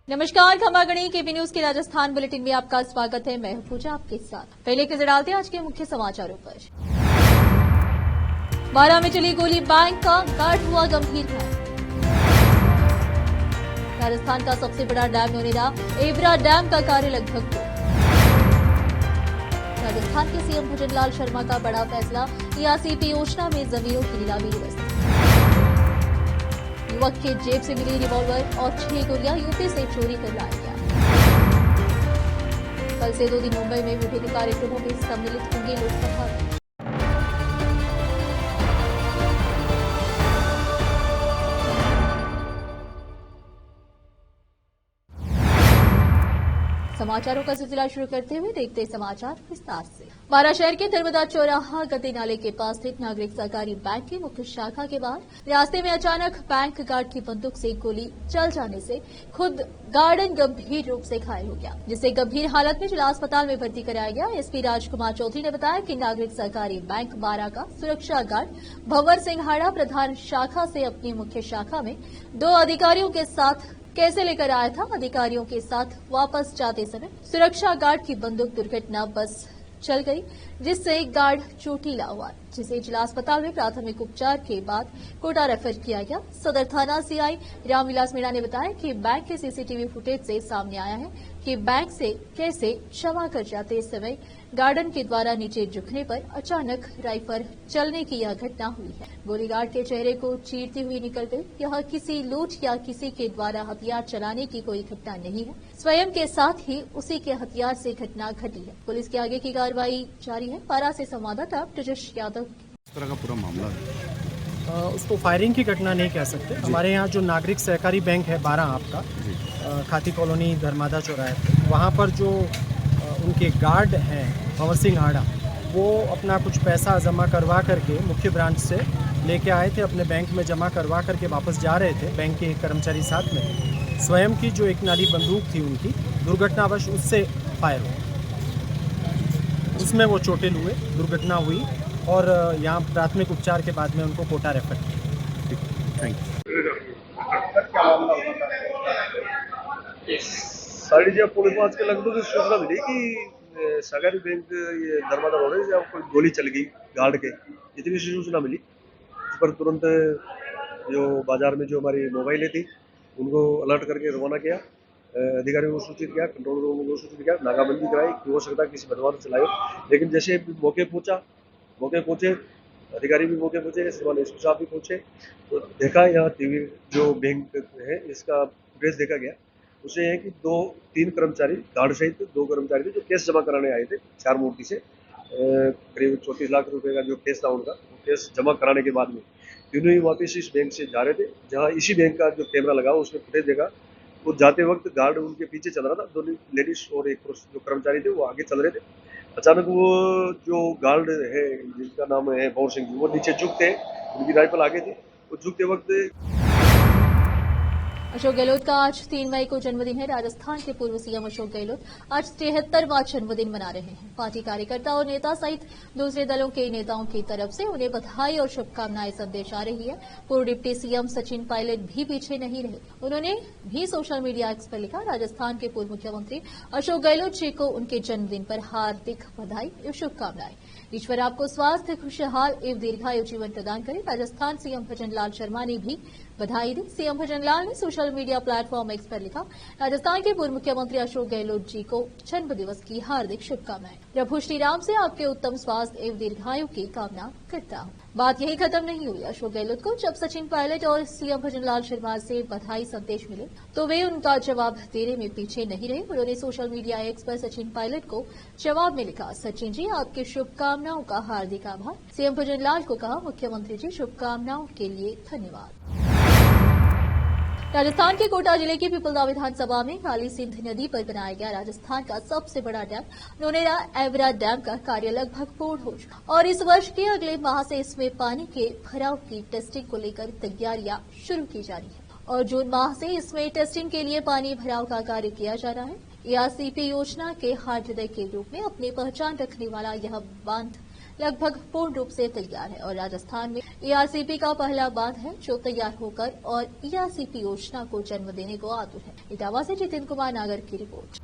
नमस्कार, खमागणी KP news के Rajasthan bulletin में आपका स्वागत है। मैं हूं पूजा आपके साथ। पहले एक नजर डालते हैं आज के मुख्य समाचारों पर। बारां में चली गोली, बैंक का गार्ड हुआ गंभीर घायल। राजस्थान का सबसे बड़ा डैम नोनेरा एवरा डैम का कार्य लगभग पूर्ण। राजस्थान के सीएम भजनलाल शर्मा का बड़ा फैसला, ईआरसीपी योजना में जमीनों की नीलामी दुरुस्त। युवक के जेब से मिली रिवॉल्वर और 6 गोलियां यूपी से चोरी कर लाया गया। कल से 2 दिन मुंबई में विभिन्न कार्यक्रमों में सम्मिलित होंगे लोकसभा में। समाचारों का सिलसिला शुरू करते हुए देखते समाचार विस्तार से। बारां शहर के नर्मदा चौराहा गद्दी नाले के पास स्थित नागरिक सहकारी बैंक की मुख्य शाखा के बाहर रास्ते में अचानक बैंक गार्ड की बंदूक से गोली चल जाने से खुद गार्डन गंभीर रूप से घायल हो गया, जिसे गंभीर हालत में जिला अस्पताल में भर्ती कराया गया। एसपी राजकुमार चौधरी ने बताया कि नागरिक सहकारी बैंक बारां का सुरक्षा गार्ड भंवर सिंघाड़ा प्रधान शाखा से अपनी मुख्य शाखा में 2 अधिकारियों के साथ कैसे लेकर आया था। अधिकारियों के साथ वापस जाते समय सुरक्षा गार्ड की बंदूक दुर्घटना बस चल गई, जिससे गार्ड चोटिला हुआ, जिसे जिला अस्पताल में प्राथमिक उपचार के बाद कोटा रेफर किया गया। सदर थाना सीआई रामविलास मीणा ने बताया कि बैंक के सीसीटीवी फुटेज से सामने आया है कि बैंक से कैसे क्षमा कर जाते समय गार्डन के द्वारा नीचे झुकने पर अचानक राइफल चलने की यह घटना हुई है। गोली गार्ड के चेहरे को चीरती हुई निकल गई। यह किसी लूट या किसी के द्वारा हथियार चलाने की कोई घटना नहीं है, स्वयं के साथ ही उसी के हथियार से घटना घटी है। पुलिस के आगे की कार्रवाई जारी है। पारा से संवाददाता ब्रजेश यादव। इस तरह का पूरा मामला है, उसको फायरिंग की घटना नहीं कह सकते। हमारे यहाँ जो नागरिक सहकारी बैंक है बारां आपका, खाती कॉलोनी धर्मादा चौराहे पे, वहाँ पर जो उनके गार्ड हैं भंवर सिंघाड़ा, वो अपना कुछ पैसा जमा करवा करके मुख्य ब्रांच से लेके आए थे, अपने बैंक में जमा करवा करके वापस जा रहे थे। बैंक के एक कर्मचारी साथ में स्वयं की जो एक नाली बंदूक थी उनकी, दुर्घटनावश उससे फायर हुआ, उसमें वो चोटिल हुए, दुर्घटना हुई और यहाँ प्राथमिक उपचार के बाद में उनको कोटा रेफर किया। Thank you. साढ़े 5:30 के लगभग सूचना मिली कि सहकारी बैंक ये धर्मादा रोड है, जहाँ कोई गोली चल गई गार्ड के, इतनी सी सूचना मिली। उस पर तुरंत जो बाजार में जो हमारी मोबाइलें थी उनको अलर्ट करके रवाना किया, अधिकारियों को सूचित किया, कंट्रोल रूम को सूचित किया, नाकाबंदी कराई कि हो सकता है किसी बदमाश चलाए। लेकिन जैसे मौके पहुंचे अधिकारी भी मौके पहुंचे, श्रीमान एसपी साहब भी पहुंचे, तो देखा यहाँ टीवी जो बैंक है इसका फुटेज देखा गया। उसे है कि 2-3 कर्मचारी गार्ड सहित 2 कर्मचारी थे जो केस जमा कराने आए थे 4 मूर्ति से। करीब 34 लाख रुपए का जो केस था उनका, वो केस जमा कराने के बाद में तीनों ही वापस इस बैंक से जा रहे थे, जहाँ इसी बैंक का जो कैमरा लगा उसमें फुटेज देखा। वो जाते वक्त गार्ड उनके पीछे चल रहा था, 2 लेडीज और एक पुरुष जो कर्मचारी थे वो आगे चल रहे थे। अचानक वो जो गार्ड है जिसका नाम है भंवर सिंह, वो नीचे झुकते, उनकी राइफल आगे थी, वो झुकते वक्त। अशोक गहलोत का आज 3 मई को जन्मदिन है। राजस्थान के पूर्व सीएम अशोक गहलोत आज 73वां जन्मदिन मना रहे हैं। पार्टी कार्यकर्ता और नेता सहित दूसरे दलों के नेताओं की तरफ से उन्हें बधाई और शुभकामनाएं संदेश आ रही है। पूर्व डिप्टी सीएम सचिन पायलट भी पीछे नहीं रहे, उन्होंने भी सोशल मीडिया एक्स पर लिखा, राजस्थान के पूर्व मुख्यमंत्री अशोक गहलोत जी को उनके जन्मदिन पर हार्दिक बधाई और शुभकामनाएं। ईश्वर आपको स्वास्थ्य, खुशहाल एवं दीर्घायु जीवन प्रदान करे। राजस्थान सीएम भजनलाल शर्मा ने भी बधाई दी। सीएम भजनलाल ने सोशल मीडिया प्लेटफॉर्म एक्स पर लिखा, राजस्थान के पूर्व मुख्यमंत्री अशोक गहलोत जी को जन्म दिवस की हार्दिक शुभकामनाएं। प्रभु श्री राम से आपके उत्तम स्वास्थ्य एवं दीर्घायु की कामना करता हूं। बात यही खत्म नहीं हुई। अशोक गहलोत को जब सचिन पायलट और सीएम भजनलाल शर्मा से बधाई संदेश मिले तो वे उनका जवाब देने में पीछे नहीं रहे। उन्होंने सोशल मीडिया एक्स पर सचिन पायलट को जवाब में लिखा, सचिन जी आपकी शुभकामनाओं का हार्दिक आभार। सीएम भजनलाल को कहा, मुख्यमंत्री जी शुभकामनाओं के लिए धन्यवाद। राजस्थान के कोटा जिले की पिपलदा विधानसभा में काली सिंध नदी पर बनाया गया राजस्थान का सबसे बड़ा डैम नोनेरा एवरा डैम का कार्य लगभग पूर्ण हो चुका और इस वर्ष के अगले माह से इसमें पानी के भराव की टेस्टिंग को लेकर तैयारियां शुरू की जा रही है और जून माह से इसमें टेस्टिंग के लिए पानी भराव का कार्य किया जा रहा है। ईआरसीपी योजना के हार्ड हृदय के रूप में अपनी पहचान रखने वाला यह बांध लगभग पूर्ण रूप से तैयार है और राजस्थान में ईआरसीपी का पहला बांध है जो तैयार होकर और ईआरसीपी योजना को जन्म देने को आतुर है। इटावा से जितेंद्र कुमार नागर की रिपोर्ट।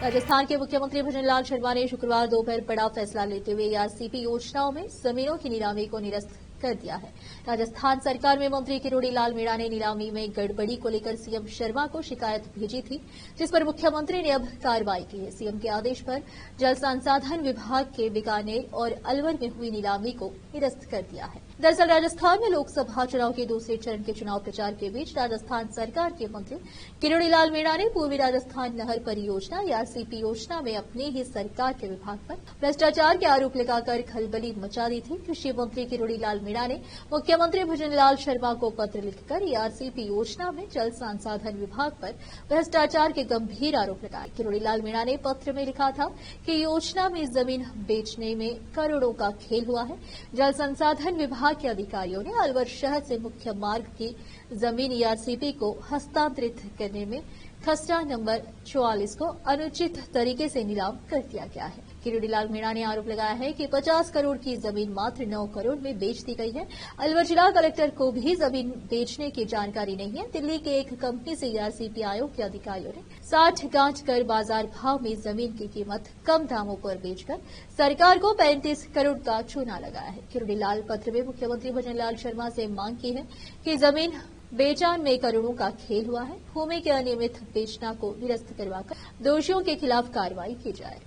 राजस्थान के मुख्यमंत्री भजनलाल शर्मा ने शुक्रवार दोपहर बड़ा फैसला लेते हुए ईआरसीपी योजनाओं में जमीनों की नीलामी को निरस्त कर दिया है। राजस्थान सरकार में मंत्री किरोड़ी लाल मीणा ने नीलामी में गड़बड़ी को लेकर सीएम शर्मा को शिकायत भेजी थी, जिस पर मुख्यमंत्री ने अब कार्रवाई की है। सीएम के आदेश पर जल संसाधन विभाग के बीकानेर और अलवर में हुई नीलामी को निरस्त कर दिया है। दरअसल राजस्थान में लोकसभा चुनाव के दूसरे चरण के चुनाव प्रचार के बीच राजस्थान सरकार के मंत्री किरोड़ी लाल मीणा ने पूर्वी राजस्थान नहर परियोजना ईआरसीपी योजना में अपनी ही सरकार के विभाग पर भ्रष्टाचार के आरोप लगाकर खलबली मचा दी थी। कृषि मंत्री किरोड़ी लाल मीणा ने मुख्यमंत्री भजनलाल शर्मा को पत्र लिखकर ईआरसीपी योजना में जल संसाधन विभाग पर भ्रष्टाचार के गंभीर आरोप लगाए। किरोड़ी लाल मीणा ने पत्र में लिखा था कि योजना में जमीन बेचने में करोड़ों का खेल हुआ है। जल संसाधन विभाग के अधिकारियों ने अलवर शहर से मुख्य मार्ग की जमीन ईआरसीपी को हस्तांतरित करने में खसरा नंबर 44 को अनुचित तरीके से नीलाम कर दिया गया है। किरोड़ी लाल मीणा ने आरोप लगाया है कि 50 करोड़ की जमीन मात्र 9 करोड़ में बेच दी गई है। अलवर जिला कलेक्टर को भी जमीन बेचने की जानकारी नहीं है। दिल्ली के एक कंपनी से ईआरसीपी आयोग के अधिकारियों ने 60 गांठ कर बाजार भाव में जमीन की कीमत कम दामों पर बेचकर सरकार को 35 करोड़ का चूना लगाया है। किरोड़ी लाल पत्र में मुख्यमंत्री भजनलाल शर्मा से मांग की है कि जमीन बेचान में करोड़ों का खेल हुआ है। भूमि के अनियमित बेचना को निरस्त करवाकर दोषियों के खिलाफ कार्रवाई की जाए।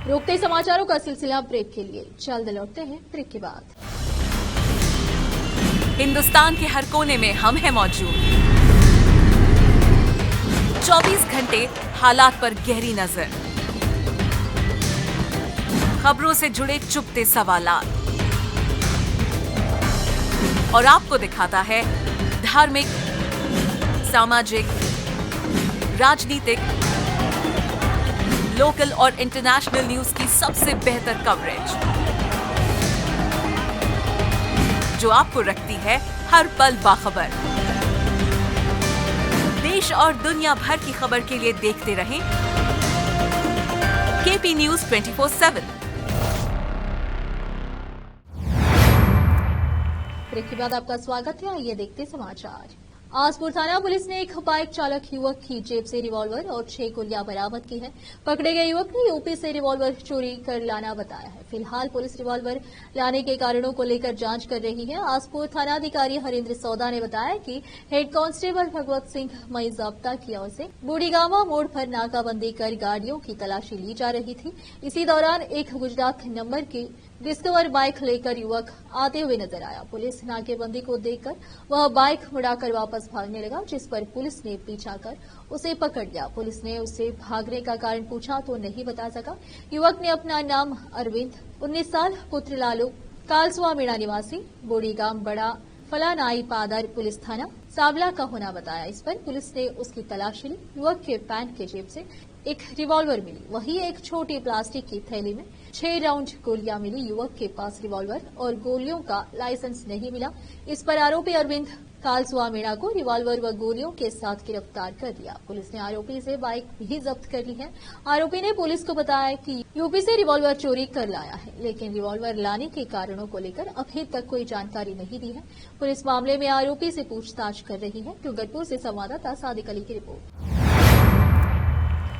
रोकते समाचारों का सिलसिला ब्रेक के लिए, जल्द लौटते हैं ब्रेक के बाद। हिंदुस्तान के हर कोने में हम हैं मौजूद। 24 घंटे हालात पर गहरी नजर, खबरों से जुड़े चुपते सवालात और आपको दिखाता है धार्मिक, सामाजिक, राजनीतिक, लोकल और इंटरनेशनल न्यूज की सबसे बेहतर कवरेज जो आपको रखती है हर पल बाखबर। देश और दुनिया भर की खबर के लिए देखते रहें केपी न्यूज 24/7। ब्रेक के बाद आपका स्वागत है। आइए देखते समाचार। आसपुर थाना पुलिस ने एक बाइक चालक युवक की जेब से रिवॉल्वर और 6 गोलियां बरामद की है। पकड़े गए युवक ने यूपी से रिवॉल्वर चोरी कर लाना बताया है। फिलहाल पुलिस रिवॉल्वर लाने के कारणों को लेकर जांच कर रही है। आसपुर थानाधिकारी हरेंद्र सौदा ने बताया कि हेड कांस्टेबल भगवत सिंह मई जाब्ता की ओर से बूढ़ीगामा मोड़ पर नाकाबंदी कर गाड़ियों की तलाशी ली जा रही थी। इसी दौरान एक गुजरात नंबर की डिस्कवर बाइक लेकर युवक आते हुए नजर आया। पुलिस नाकेबंदी को देखकर वह बाइक मुड़ाकर वापस भागने लगा, जिस पर पुलिस ने पीछा कर उसे पकड़ लिया। पुलिस ने उससे भागने का कारण पूछा तो नहीं बता सका। युवक ने अपना नाम अरविंद, 19 साल, पुत्र लालू, कालसुआ मीणा निवासी, बोड़ीगाम बड़ा फलानाई पादर पुलिस थाना सावला का होना बताया। इस पर पुलिस ने उसकी तलाशी ली। युवक के पैंट के जेब से एक रिवॉल्वर मिली, वहीं एक छोटी प्लास्टिक की थैली में 6 राउंड गोलियां मिली। युवक के पास रिवॉल्वर और गोलियों का लाइसेंस नहीं मिला। इस पर आरोपी अरविंद कालसुआ मीणा को रिवॉल्वर व गोलियों के साथ गिरफ्तार कर लिया। पुलिस ने आरोपी से बाइक भी जब्त कर ली है। आरोपी ने पुलिस को बताया कि यूपी से रिवॉल्वर चोरी कर लाया है, लेकिन रिवॉल्वर लाने के कारणों को लेकर अभी तक कोई जानकारी नहीं दी है। पुलिस मामले में आरोपी से पूछताछ कर रही है। डूंगरपुर से संवाददाता सादिक अली की रिपोर्ट।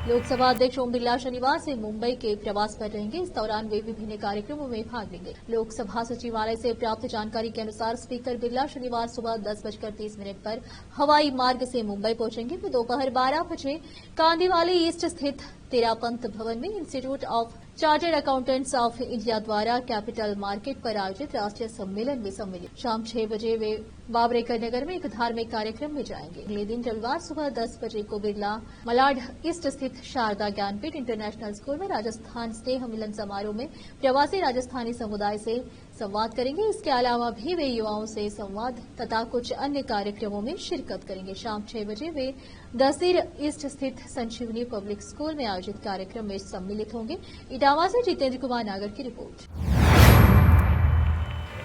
लोकसभा अध्यक्ष ओम बिरला शनिवार से मुंबई के प्रवास पर रहेंगे। इस दौरान वे विभिन्न कार्यक्रमों में भाग लेंगे। लोकसभा सचिवालय से प्राप्त जानकारी के अनुसार स्पीकर बिरला शनिवार सुबह 10:30 पर हवाई मार्ग से मुंबई पहुंचेंगे। वे दोपहर 12 बजे कांदीवाली ईस्ट स्थित तेरापंत भवन में institute of chartered accountants of India द्वारा कैपिटल मार्केट पर आयोजित राष्ट्रीय सम्मेलन में सम्मिलित। शाम 6 बजे वे बाबरेकर नगर में एक धार्मिक कार्यक्रम में जाएंगे। अगले दिन रविवार सुबह 10 बजे को बिरला मलाड ईस्ट स्थित शारदा ज्ञानपीठ इंटरनेशनल स्कूल में राजस्थान स्नेह मिलन समारोह में प्रवासी राजस्थानी समुदाय से संवाद करेंगे। इसके अलावा भी वे युवाओं से संवाद तथा कुछ अन्य कार्यक्रमों में शिरकत करेंगे। शाम 6 बजे वे दसीर ईस्ट स्थित संजीवनी पब्लिक स्कूल में आयोजित कार्यक्रम में सम्मिलित होंगे। इटावा से जितेंद्र कुमार नागर की रिपोर्ट।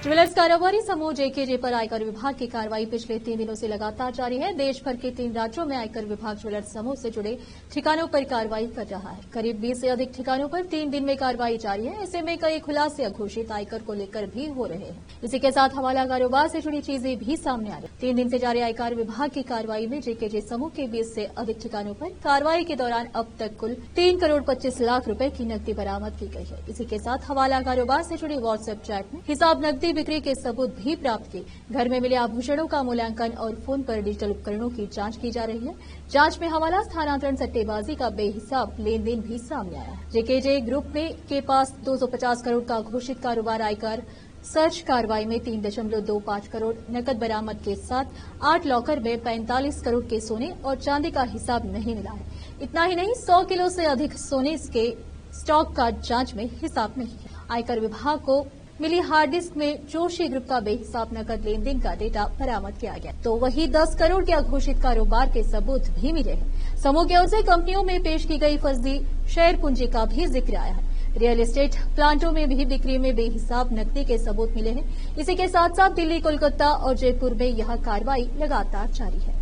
ज्वेलर्स कारोबारी समूह जेकेजे पर आयकर विभाग की कार्रवाई पिछले 3 दिनों से लगातार जारी है। देश भर के 3 राज्यों में आयकर विभाग ज्वेलर्स समूह से जुड़े ठिकानों पर कार्रवाई कर रहा है। करीब 20 से अधिक ठिकानों पर 3 दिन में कार्रवाई जारी है। ऐसे में कई खुलासे अघोषित आयकर को लेकर भी हो रहे हैं। इसी के साथ हवाला कारोबार से जुड़ी चीजें भी सामने आ रही। 3 दिन से जारी आयकर विभाग की कार्रवाई में जेकेजे समूह के 20 से अधिक ठिकानों पर कार्रवाई के दौरान अब तक कुल 3 करोड़ 25 लाख रुपए की नकदी बरामद की गई है। इसी के साथ हवाला कारोबार से जुड़ी व्हाट्सएप चैट में हिसाब नकदी बिक्री के सबूत भी प्राप्त किए। घर में मिले आभूषणों का मूल्यांकन और फोन पर डिजिटल उपकरणों की जांच की जा रही है। जांच में हवाला स्थानांतरण सट्टेबाजी का बेहिसाब लेन देन भी सामने आया है। जेकेजे ग्रुप के पास 250 करोड़ का घोषित कारोबार आयकर सर्च कार्रवाई में 3.25 करोड़ नकद बरामद के साथ 8 लॉकर में 45 करोड़ के सोने और चांदी का हिसाब नहीं मिला है। इतना ही नहीं 100 किलो से अधिक सोने के स्टॉक का जांच में हिसाब नहीं है। आयकर विभाग को मिली हार्ड डिस्क में जोशी ग्रुप का बेहिसाब नकद लेन देन का डेटा बरामद किया गया, तो वही 10 करोड़ के अघोषित कारोबार के सबूत भी मिले हैं। समूह की ओर से कंपनियों में पेश की गई फर्जी शेयर पूंजी का भी जिक्र आया है। रियल एस्टेट प्लांटों में भी बिक्री में बेहिसाब नकदी के सबूत मिले हैं। इसी के साथ साथ दिल्ली, कोलकाता और जयपुर में यह कार्रवाई लगातार जारी है।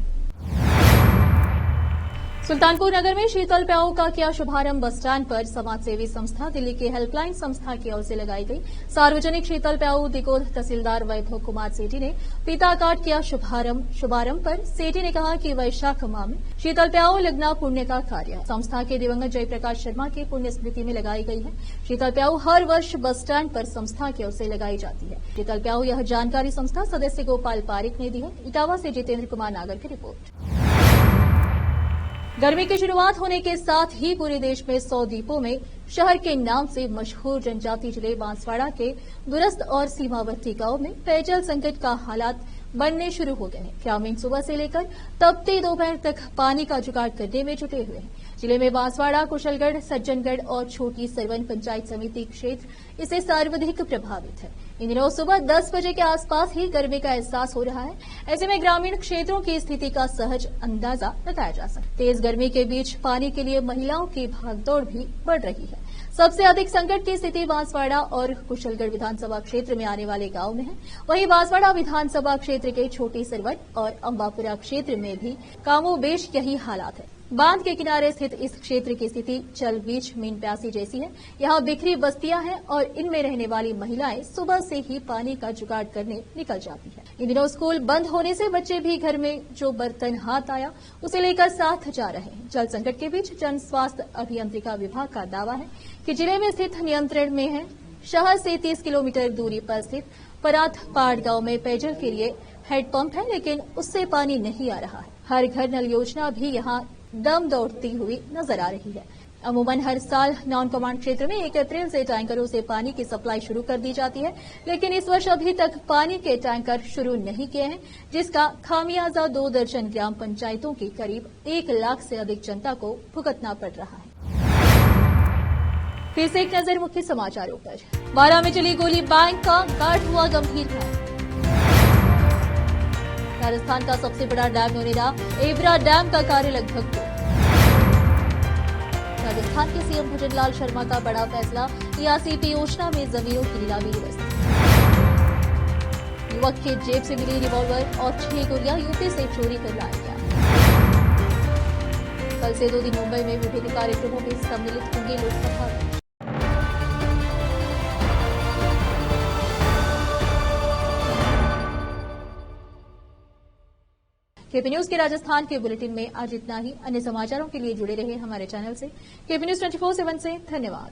सुल्तानपुर नगर में शीतल प्याऊ का किया शुभारंभ। बस स्टैंड पर समाजसेवी संस्था दिल्ली की हेल्पलाइन संस्था की ओर से लगाई गई सार्वजनिक शीतल प्याऊ दिकोद तहसीलदार वैभव कुमार सेठी ने फीता काट किया शुभारंभ पर सेठी ने कहा कि वैशाख माह में शीतल प्याऊ लगना पुण्य का कार्य है। संस्था के दिवंगत जयप्रकाश शर्मा की पुण्य स्मृति में लगाई गई है। शीतल प्याऊ हर वर्ष बस स्टैंड पर संस्था की ओर से लगाई जाती है। शीतल प्याऊ यह जानकारी संस्था सदस्य गोपाल पारिक ने दी है। इटावा से जितेंद्र कुमार नागर की रिपोर्ट। गर्मी की शुरुआत होने के साथ ही पूरे देश में 100 द्वीपों में शहर के नाम से मशहूर जनजातीय जिले बांसवाड़ा के दूरस्थ और सीमावर्ती गांव में पेयजल संकट का हालात बनने शुरू हो गए हैं। ग्रामीण सुबह से लेकर तपती दोपहर तक पानी का जुगाड़ करने में जुटे हुए हैं। जिले में बांसवाड़ा, कुशलगढ़, सज्जनगढ़ और छोटी सरवन पंचायत समिति क्षेत्र इससे सर्वाधिक प्रभावित है। इन दिनों सुबह 10 बजे के आसपास ही गर्मी का एहसास हो रहा है। ऐसे में ग्रामीण क्षेत्रों की स्थिति का सहज अंदाजा लगाया जा सकता है। तेज गर्मी के बीच पानी के लिए महिलाओं की भागदौड़ भी बढ़ रही है। सबसे अधिक संकट की स्थिति बांसवाड़ा और कुशलगढ़ विधानसभा क्षेत्र में आने वाले गांव में है। वहीं बांसवाड़ा विधानसभा क्षेत्र के छोटी सरवन और अंबापुरा क्षेत्र में भी कामोबेश यही हालात है। बांध के किनारे स्थित इस क्षेत्र की स्थिति चल बीच मीन प्यासी जैसी है। यहाँ बिखरी बस्तियां हैं और इनमें रहने वाली महिलाएं सुबह से ही पानी का जुगाड़ करने निकल जाती है। इन दिनों स्कूल बंद होने से बच्चे भी घर में जो बर्तन हाथ आया उसे लेकर साथ जा रहे हैं। जल संकट के बीच जन स्वास्थ्य अभियंत्रिका विभाग का दावा है कि जिले में स्थित नियंत्रण में है। शहर से 30 किलोमीटर दूरी पर स्थित परात पाड़ गांव में पेयजल के लिए हैंडपंप है, लेकिन उससे पानी नहीं आ रहा है। हर घर नल योजना भी यहाँ दम दौड़ती हुई नजर आ रही है। अमूमन हर साल नॉन कमांड क्षेत्र में 1 अप्रैल से टैंकरों से पानी की सप्लाई शुरू कर दी जाती है, लेकिन इस वर्ष अभी तक पानी के टैंकर शुरू नहीं किए हैं, जिसका खामियाजा 2 दर्जन ग्राम पंचायतों की करीब 1 लाख से अधिक जनता को भुगतना पड़ रहा है। फिर से एक नजर मुख्य समाचारों पर। 12 में चली गोली, बैंक का गार्ड हुआ गंभीर घायल। राजस्थान का सबसे बड़ा डैम नोनेरा एवरा डैम का कार्य लगभग पूरा। राजस्थान के सीएम भजनलाल शर्मा का बड़ा फैसला, ईआरसीटी योजना में जमीनों की नीलामी दुरुस्त। युवक के जेब से मिली रिवॉल्वर और 6 गोलियां यूपी से चोरी कर लाया गया। कल से 2 दिन मुंबई में विभिन्न कार्यक्रमों में सम्मिलित होंगे लोकसभा। केपी न्यूज के राजस्थान के बुलेटिन में आज इतना ही। अन्य समाचारों के लिए जुड़े रहे हमारे चैनल से। केपी न्यूज 24/7 से धन्यवाद।